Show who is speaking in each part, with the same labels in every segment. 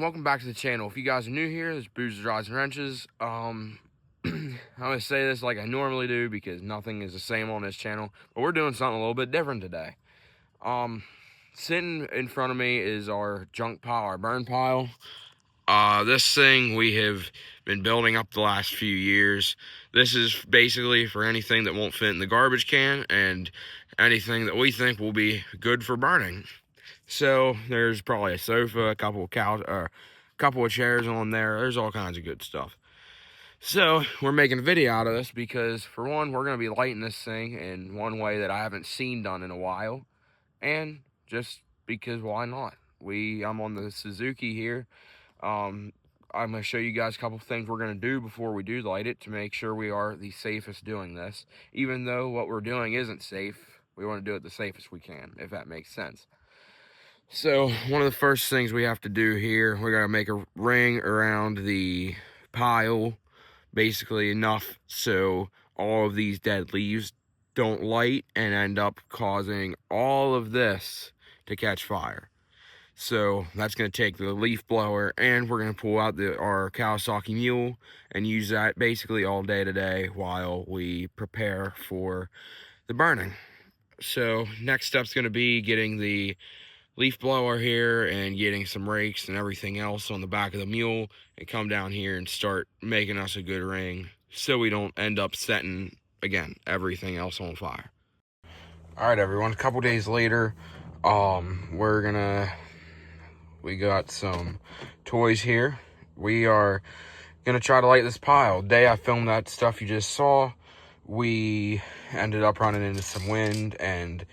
Speaker 1: welcome back to the channel. If you guys are new here, this is Boozers, Rods, and Wrenches. I'm going to say this like I normally do because nothing is the same on this channel, but we're doing something a little bit different today. Sitting in front of me is our junk pile, our burn pile. This thing we have been building up the last few years. This is basically for anything that won't fit in the garbage can and anything that we think will be good for burning. So there's probably a sofa, a couple of couch, a couple of chairs on there. There's all kinds of good stuff. So we're making a video out of this because, for one, we're going to be lighting this thing in one way that I haven't seen done in a while, and just because why not? I'm on the Suzuki here. I'm going to show you guys a couple things we're going to do before we do light it to make sure we are the safest doing this. Even though what we're doing isn't safe, we want to do it the safest we can, if that makes sense. So one of the first things we have to do here, we're going to make a ring around the pile, basically enough so all of these dead leaves don't light and end up causing all of this to catch fire. So that's going to take the leaf blower, and we're going to pull out our Kawasaki Mule and use that basically all day today while we prepare for the burning. So next step's going to be getting the leaf blower here and getting some rakes and everything else on the back of the mule and come down here and start making us a good ring so we don't end up setting, again, everything else on fire. All right, everyone, a couple days later, we got some toys here. We are gonna try to light this pile. The day I filmed that stuff you just saw, we ended up running into some wind, and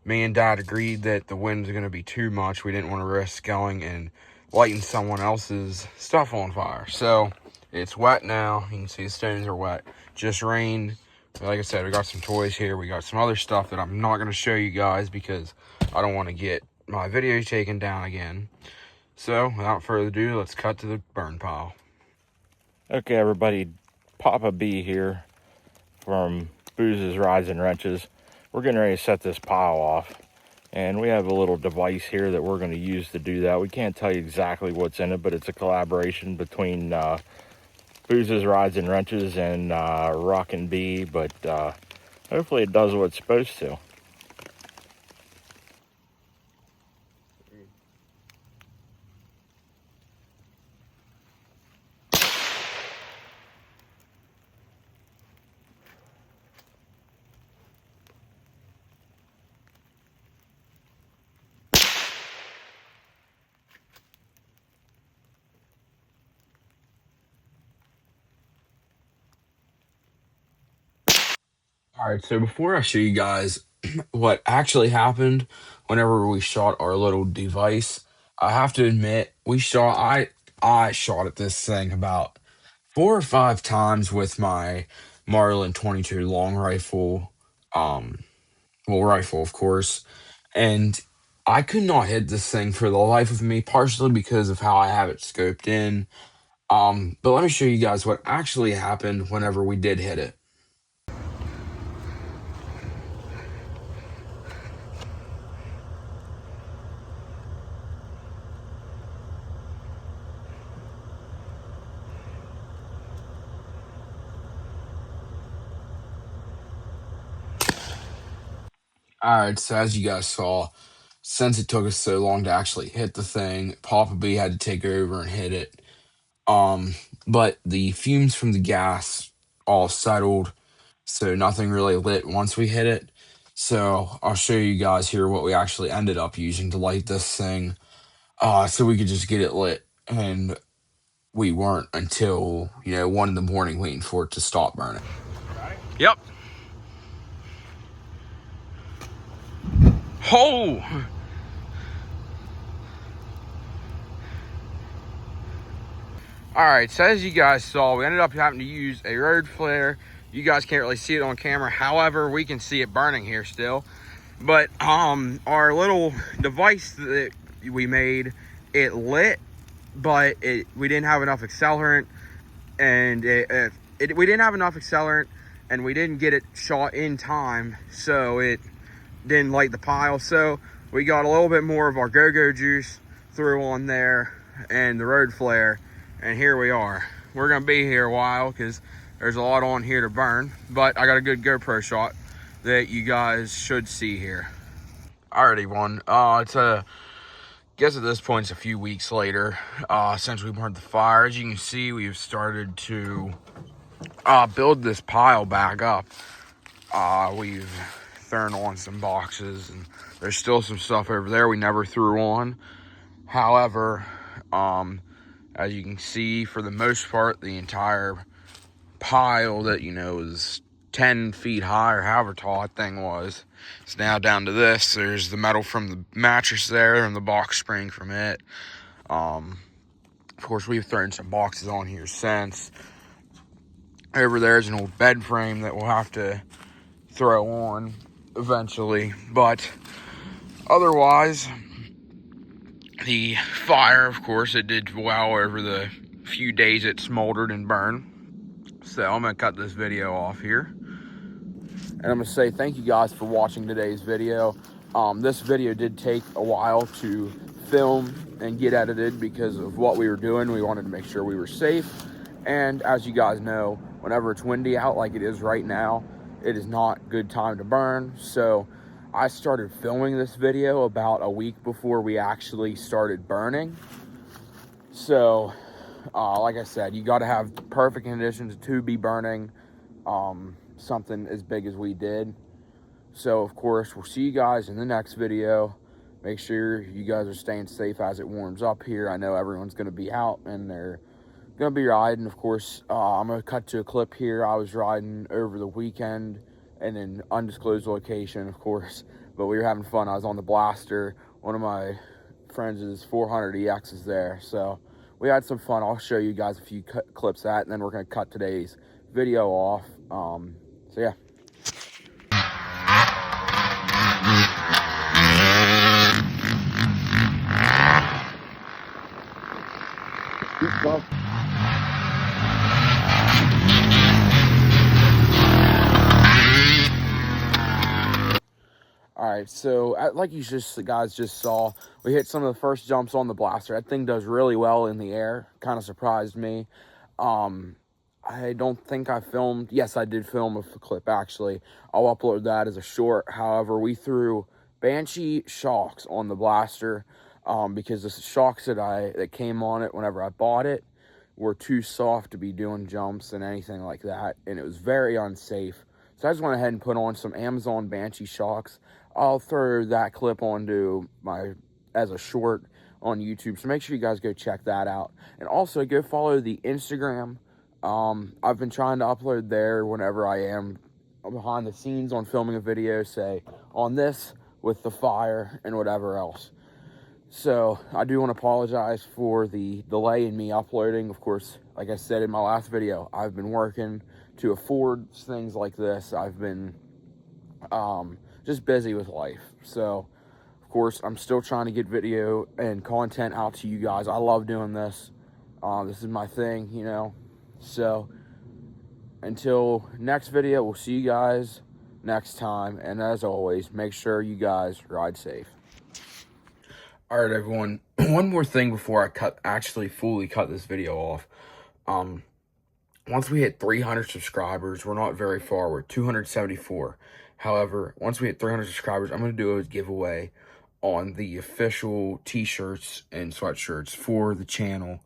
Speaker 1: me and Dad agreed that the wind was going to be too much. We didn't want to risk going and lighting someone else's stuff on fire. So it's wet now. You can see the stones are wet. Just rained. Like I said, we got some toys here. We got some other stuff that I'm not going to show you guys because I don't want to get my video taken down again. So without further ado, let's cut to the burn pile.
Speaker 2: Okay, everybody, Papa B here from Boozers, Rods, and Wrenches. We're getting ready to set this pile off, and we have a little device here that we're going to use to do that. We can't tell you exactly what's in it, but it's a collaboration between Boozers, Rods, and Wrenches and Rockin' Bee, but hopefully it does what it's supposed to.
Speaker 1: All right, so before I show you guys what actually happened whenever we shot our little device, I have to admit I shot at this thing about 4 or 5 times with my Marlin 22 long rifle, rifle of course, and I could not hit this thing for the life of me, partially because of how I have it scoped in. But let me show you guys what actually happened whenever we did hit it. Alright, so as you guys saw, since it took us so long to actually hit the thing, Papa B had to take over and hit it. But the fumes from the gas all settled, so nothing really lit once we hit it. So I'll show you guys here what we actually ended up using to light this thing, so we could just get it lit. And we weren't until, 1 in the morning waiting for it to stop burning. Yep. Oh! Alright, so as you guys saw, we ended up having to use a road flare. You guys can't really see it on camera. However, we can see it burning here still. But our little device that we made, it lit, but we didn't have enough accelerant, and we didn't have enough accelerant, and we didn't get it shot in time, so it didn't light the pile. So we got a little bit more of our go-go juice, threw on there, and the road flare, and here we are. We're gonna be here a while because there's a lot on here to burn, but I got a good GoPro shot that you guys should see here. Alrighty, one. Guess at this point it's a few weeks later since we burned the fire. As you can see, we've started to build this pile back up. We've thrown on some boxes, and there's still some stuff over there we never threw on. However, as you can see, for the most part, the entire pile that, you know, is 10 feet high or however tall that thing was, it's now down to this. There's the metal from the mattress there and the box spring from it. Of course, we've thrown some boxes on here since. Over there's an old bed frame that we'll have to throw on eventually, but otherwise, the fire, of course, it did well over the few days it smoldered and burned. So I'm gonna cut this video off here, and I'm gonna say thank you guys for watching today's video. This video did take a while to film and get edited because of what we were doing. We wanted to make sure we were safe, and as you guys know, whenever it's windy out like it is right now, it is not a good time to burn. So I started filming this video about a week before we actually started burning. So like I said, you got to have perfect conditions to be burning something as big as we did. So of course, we'll see you guys in the next video. Make sure you guys are staying safe as it warms up here. I know everyone's going to be out and they're going to be riding. Of course, I'm going to cut to a clip here. I was riding over the weekend in an undisclosed location, of course, but we were having fun. I was on the Blaster. One of my friends' 400 EX is there, so we had some fun. I'll show you guys a few clips of that, and then we're going to cut today's video off. So yeah. Alright, so like you guys just saw, we hit some of the first jumps on the Blaster. That thing does really well in the air. Kind of surprised me. I don't think I filmed. Yes, I did film a clip, actually. I'll upload that as a short. However, we threw Banshee shocks on the Blaster because the shocks that came on it whenever I bought it were too soft to be doing jumps and anything like that, and it was very unsafe. So I just went ahead and put on some Amazon Banshee shocks. I'll throw that clip onto as a short on YouTube, so make sure you guys go check that out. And also go follow the Instagram. I've been trying to upload there whenever I am behind the scenes on filming a video, say on this with the fire and whatever else. So I do want to apologize for the delay in me uploading. Of course, like I said in my last video, I've been working to afford things like this. I've been just busy with life. So of course, I'm still trying to get video and content out to you guys. I love doing this. This is my thing, you know. So until next video, we'll see you guys next time. And as always, make sure you guys ride safe. All right, everyone. One more thing before I actually fully cut this video off. Once we hit 300 subscribers, we're not very far. We're 274. However, once we hit 300 subscribers, I'm going to do a giveaway on the official t-shirts and sweatshirts for the channel.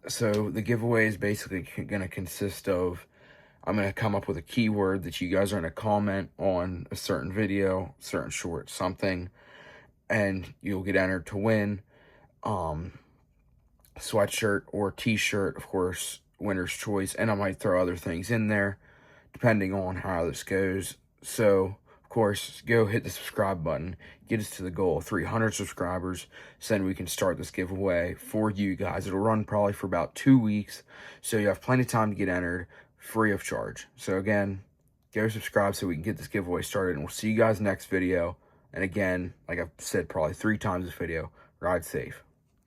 Speaker 1: So the giveaway is basically going to consist of, I'm going to come up with a keyword that you guys are going to comment on a certain video, certain short, something, and you'll get entered to win sweatshirt or t-shirt, of course, winner's choice, and I might throw other things in there depending on how this goes. So of course, go hit the subscribe button, get us to the goal of 300 subscribers, so then we can start this giveaway for you guys. It'll run probably for about 2 weeks, so you have plenty of time to get entered free of charge. So again, go subscribe so we can get this giveaway started, and we'll see you guys next video. And again, like I've said probably 3 times this video, ride safe.